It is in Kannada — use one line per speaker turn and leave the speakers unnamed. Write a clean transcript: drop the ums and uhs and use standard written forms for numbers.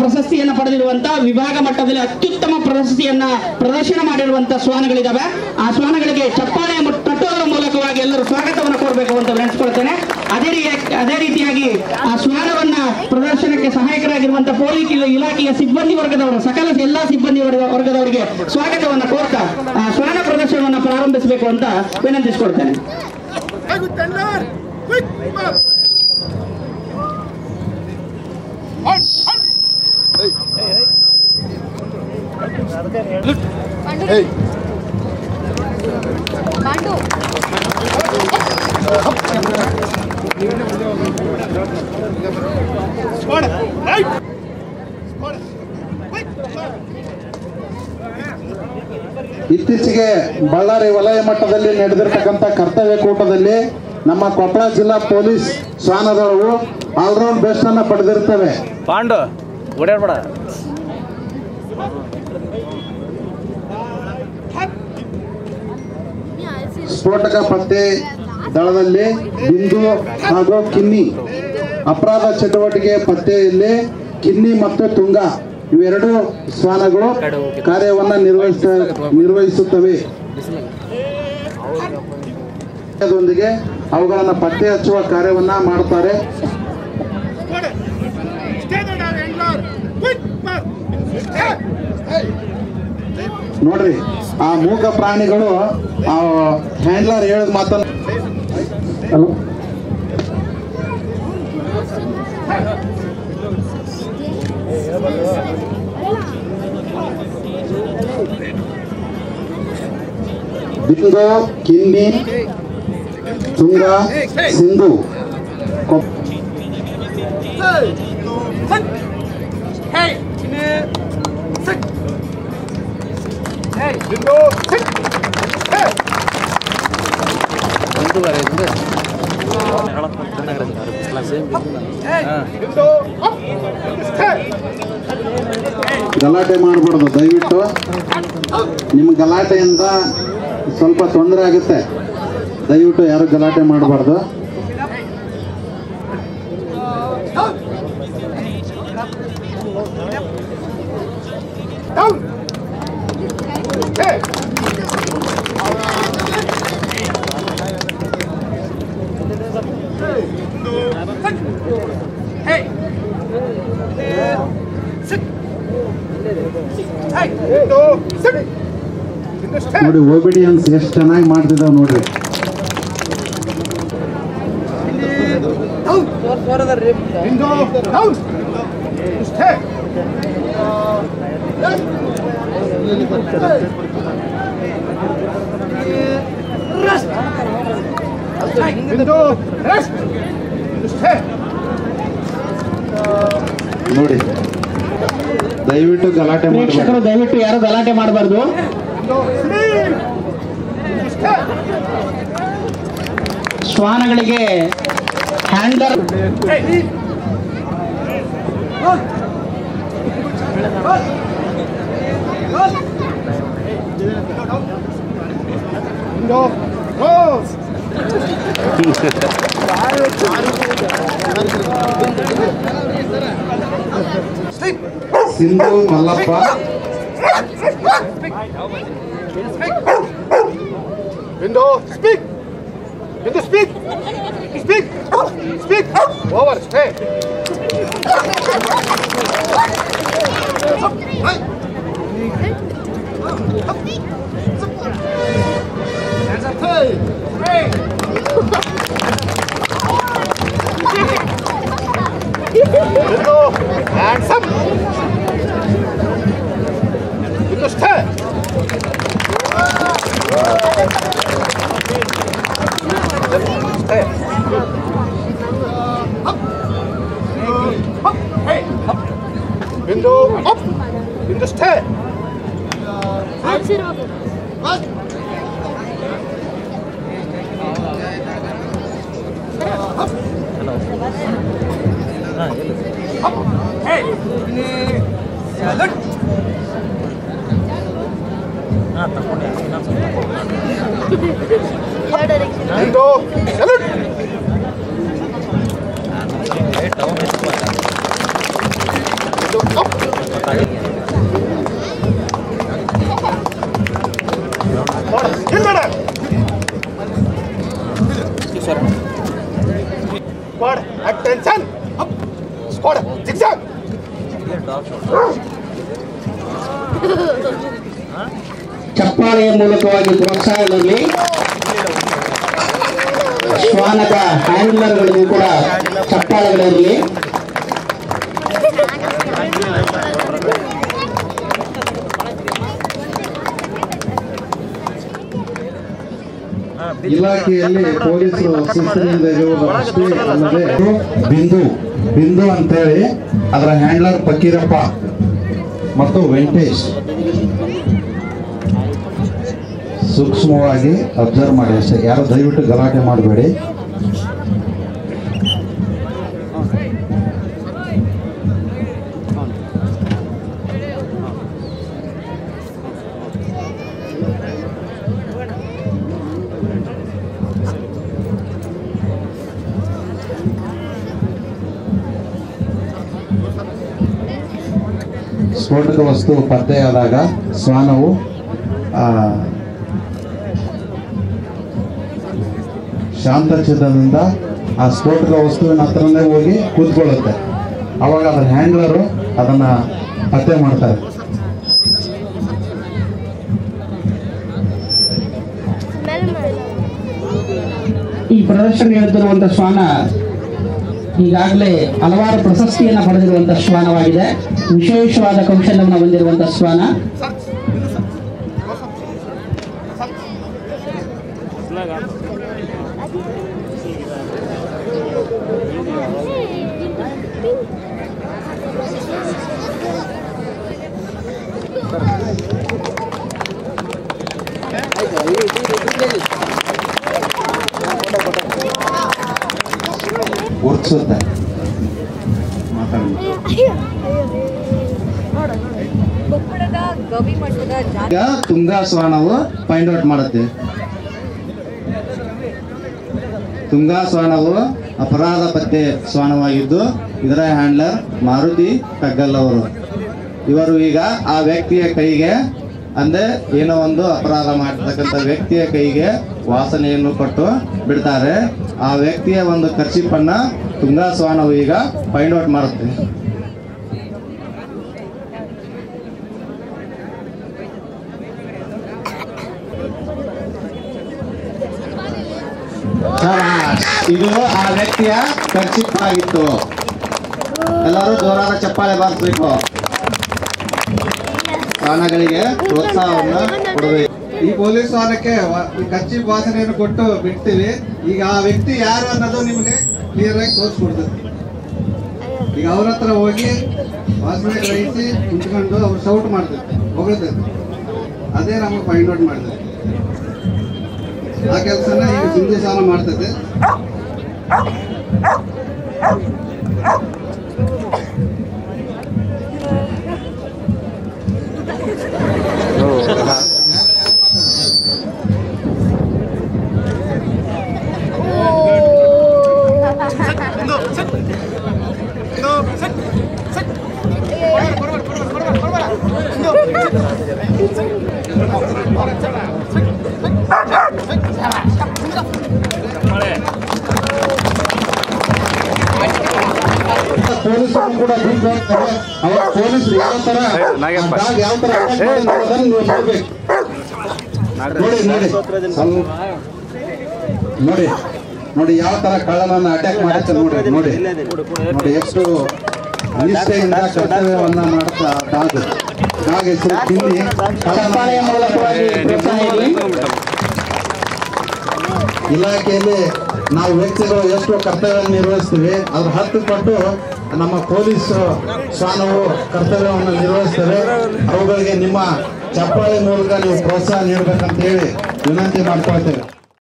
ಪ್ರಶಸ್ತಿಯನ್ನು ಪಡೆದಿರುವಂತಹ ವಿಭಾಗ ಮಟ್ಟದಲ್ಲಿ ಅತ್ಯುತ್ತಮ ಪ್ರಶಸ್ತಿಯನ್ನ ಪ್ರದರ್ಶನ ಮಾಡಿರುವಂತಹ ಶ್ವಾನಗಳಿದಾವೆ. ಆ ಶ್ವಾನಗಳಿಗೆ ಚಪ್ಪಾಳೆ ತಟ್ಟುವುದರ ಮೂಲಕವಾಗಿ ಎಲ್ಲರೂ ಸ್ವಾಗತವನ್ನು ಕೋರಬೇಕು ಅಂತ ವಿನಂತಿಸಿಕೊಳ್ತೇನೆ. ಅದೇ ರೀತಿಯಾಗಿ ಆ ಶ್ವಾನವನ್ನ ಪ್ರದರ್ಶನಕ್ಕೆ ಸಹಾಯಕರಾಗಿರುವಂತಹ ಪೊಲೀಸ್ ಇಲಾಖೆಯ ಸಿಬ್ಬಂದಿ ವರ್ಗದವರು ಎಲ್ಲ ಸಿಬ್ಬಂದಿ ವರ್ಗದವರಿಗೆ ಸ್ವಾಗತವನ್ನು ಕೋರ್ತಾ ಆ ಶ್ವಾನ ಪ್ರದರ್ಶನವನ್ನು ಪ್ರಾರಂಭಿಸಬೇಕು ಅಂತ ವಿನಂತಿಸಿಕೊಳ್ತೇನೆ.
ಇತ್ತೀಚೆಗೆ ಬಳ್ಳಾರಿ ವಲಯ ಮಟ್ಟದಲ್ಲಿ ನಡೆದಿರತಕ್ಕಂಥ ಕರ್ತವ್ಯ ಕೂಟದಲ್ಲಿ ನಮ್ಮ ಕೊಪ್ಪಳ ಜಿಲ್ಲಾ ಪೊಲೀಸ್ ಶ್ವಾನದಳವು ಆಲ್ರೌಂಡ್ ಬೆಸ್ಟ್ ಅನ್ನು ಪಡೆದಿರುತ್ತವೆ.
ಪಾಂಡು ಓಡಾಡ್ಬೇಡ.
ಸ್ಫೋಟಕ ಪತ್ತೆ ದಳದಲ್ಲಿ ಬಿಂದು ಹಾಗೂ ಕಿನ್ನಿ, ಅಪರಾಧ ಚಟುವಟಿಕೆ ಪತ್ತೆಯಲ್ಲಿ ಕಿನ್ನಿ ಮತ್ತು ತುಂಗ ಇವೆರಡು ಶ್ವಾನಗಳು ಕಾರ್ಯವನ್ನು ನಿರ್ವಹಿಸುತ್ತವೆ. ಅದರೊಂದಿಗೆ ಅವುಗಳನ್ನು ಪತ್ತೆ ಹಚ್ಚುವ ಕಾರ್ಯವನ್ನ ಮಾಡುತ್ತಾರೆ. ನೋಡ್ರಿ, ಆ ಮೂಕ ಪ್ರಾಣಿಗಳು ಆ ಹ್ಯಾಂಡ್ಲರ್ ಹೇಳಿದ ಮಾತನ್ನು ಬಿಂದು, ಕಿನ್ನಿ, ತುಂಗ, ಸಿಂಧು ಗಲಾಟೆ ಮಾಡಬಾರ್ದು ದಯವಿಟ್ಟು. ನಿಮ್ಮ ಗಲಾಟೆಯಿಂದ ಸ್ವಲ್ಪ ತೊಂದರೆ ಆಗುತ್ತೆ. ದಯವಿಟ್ಟು ಯಾರು ಗಲಾಟೆ ಮಾಡಬಾರ್ದು. ನೋಡಿ, ಒಬಿಡಿಯನ್ಸ್ ಎಷ್ಟು ಚೆನ್ನಾಗಿ ಮಾಡ್ತಿದ್ದಾವೆ ನೋಡ್ರಿ. ನೋಡಿ, ದಯವಿಟ್ಟು ಗಲಾಟೆ
ಪ್ರೇಕ್ಷಕರು ದಯವಿಟ್ಟು ಯಾರು ಗಲಾಟೆ ಮಾಡಬಾರ್ದು. ಶ್ವಾನಗಳಿಗೆ handle
Sindhu, Mallappa,
Bindu, speak. Bindu, speak. Speak. Speak. Over. Stay. Hands up. Hey. Hey. Bindu, hands up. Bindu, stay. Bindu, up. Bindu, stay. Hey. Bingo. Salute. Up. Squad, attention! Up! Squad, zigzag!
ಚಪ್ಪಾಳೆಯ ಮೂಲಕವಾಗಿ ಪ್ರೋತ್ಸಾಹದಲ್ಲಿ ಶ್ವಾನದ ಹ್ಯಾಂಡ್ಲರ್ಗಳಿಗೂ ಕೂಡ ಚಪ್ಪಾಳೆಗಳಿರಲಿ.
ಇಲಾಖೆಯಲ್ಲಿ ಪೊಲೀಸರು ಶಿಸ್ತಿನಿಂದ ಇರುವುದು ಅಷ್ಟೇ ಅಲ್ಲದೆ ಬಿಂದು ಅಂತೇಳಿ ಅದರ ಹ್ಯಾಂಡ್ಲರ್ ಫಕೀರಪ್ಪ ಮತ್ತು ವೆಂಕಟೇಶ್ ಸೂಕ್ಷ್ಮವಾಗಿ ಅಬ್ಸರ್ವ್ ಮಾಡಿ ಅಷ್ಟೇ. ಯಾರು ದಯವಿಟ್ಟು ಗಲಾಟೆ ಮಾಡಬೇಡಿ. ಸ್ಫೋಟಕ ವಸ್ತು ಪತ್ತೆಯಾದಾಗ ಶ್ವಾನವು ಶಾಂತಚಿತ್ತದಿಂದ ಆ ಸ್ಫೋಟಕ ವಸ್ತುವಿನ ಹತ್ರನೇ ಹೋಗಿ ಕೂತ್ಕೊಳ್ಳುತ್ತೆ. ಅವಾಗ ಅದರ ಹ್ಯಾಂಡ್ಲರು ಅದನ್ನು ಪತ್ತೆ ಮಾಡ್ತಾರೆ.
ಈ ಪ್ರದರ್ಶನ ನೀಡುತ್ತಿರುವಂತಹ ಶ್ವಾನ ಈಗಾಗಲೇ ಹಲವಾರು ಪ್ರಶಸ್ತಿಯನ್ನು ಪಡೆದಿರುವಂತಹ ಶ್ವಾನವಾಗಿದೆ. ವಿಶೇಷವಾದ ಕೌಶಲ್ಯವನ್ನು ಹೊಂದಿರುವಂತಹ ಶ್ವಾನ.
ಗುರುತಿಸುತ್ತೆ. ಈಗ ತುಂಗಾ ಶ್ವಾನವು ಫೈಂಡ್ ಔಟ್ ಮಾಡುತ್ತೆ. ತುಂಗಾ ಶ್ವಾನವು ಅಪರಾಧ ಪತ್ತೆ ಶ್ವಾನವಾಗಿದ್ದು ಇದರ ಹ್ಯಾಂಡ್ಲರ್ ಮಾರುತಿ ಕಗ್ಗಲ್ ಅವರು. ಇವರು ಈಗ ಆ ವ್ಯಕ್ತಿಯ ಕೈಗೆ ಅಂದ್ರೆ ಏನೋ ಒಂದು ಅಪರಾಧ ಮಾಡಿರ್ತಕ್ಕಂಥ ವ್ಯಕ್ತಿಯ ಕೈಗೆ ವಾಸನೆಯನ್ನು ಕೊಟ್ಟು ಬಿಡ್ತಾರೆ. ಆ ವ್ಯಕ್ತಿಯ ಒಂದು ಕರ್ಚಿಪನ್ನ ತುಂಗಾ ಶ್ವಾನವು ಈಗ ಫೈಂಡ್ ಔಟ್ ಮಾಡುತ್ತೆ. ಇದು ಆ ವ್ಯಕ್ತಿಯ ಕರ್ಚಿಪ್ ಆಗಿತ್ತು. ಎಲ್ಲರೂ ಜೋರಾದ ಚಪ್ಪಾಳೆ ಬಾರಿಸಬೇಕು. ಶ್ವಾನಗಳಿಗೆ ಪ್ರೋತ್ಸಾಹವನ್ನು ಕೊಡಬೇಕು. ಈ ಪೊಲೀಸ್ ಶ್ವಾನಕ್ಕೆ ಕರ್ಚಿಪ್ ವಾಸನೆಯನ್ನು ಕೊಟ್ಟು ಬಿಡ್ತೀವಿ. ಈಗ ಆ ವ್ಯಕ್ತಿ ಯಾರು ಅನ್ನೋದು ನಿಮಗೆ ಕ್ಲಿಯರ್ ಆಗಿ ತೋರಿಸ್ಕೊಡ್ತದೆ. ಈಗ ಅವ್ರ ಹತ್ರ ಹೋಗಿ ವಾಸನೆ ಗ್ರಹಿಸಿ ಕುಂತ್ಕೊಂಡು ಅವ್ರು ಶೌಟ್ ಮಾಡ್ತಾರೆ, ಹೊಗಳ್ತಾರೆ. ಅದೇ ನಮಗೆ ಫೈಂಡ್ ಔಟ್ ಮಾಡ್ತಾರೆ. ಆ ಕೆಲಸನ ಈಗ ಸಿಂಧು ಶ್ವಾನ ಮಾಡ್ತದೆ. ಪೊಲೀಸರು ಕೂಡ ಪೊಲೀಸರು ಯಾವ ತರ ನೋಡಿ ನೋಡಿ ಯಾವ ತರ ಕಳ್ಳನನ್ನ ಅಟ್ಯಾಕ್ ಮಾಡುತ್ತೆ ನೋಡಿ ನೋಡಿ ನೋಡಿ ಎಷ್ಟು ನಿಷ್ಠೆಯಿಂದ ಕರ್ತವ್ಯವನ್ನ ಮಾಡುತ್ತಾ ಡಾಗ್ ಹೆಸರು ತಿಂದಿ ಇಲಾಖೆಯಲ್ಲಿ ನಾವು ವ್ಯಕ್ತಿಗಳು ಎಷ್ಟು ಕರ್ತವ್ಯ ನಿರ್ವಹಿಸ್ತೀವಿ ಅದ್ರ 10 ಪಟ್ಟು ನಮ್ಮ ಪೊಲೀಸ್ ಶ್ವಾನವು ಕರ್ತವ್ಯವನ್ನು ನಿರ್ವಹಿಸ್ತವೆ. ಅವುಗಳಿಗೆ ನಿಮ್ಮ ಚಪ್ಪಾಳೆ ಮೂಲಕ ನೀವು ಪ್ರೋತ್ಸಾಹ ನೀಡಬೇಕಂತ ಹೇಳಿ ವಿನಂತಿ ಮಾಡ್ಕೊಳ್ತೇವೆ.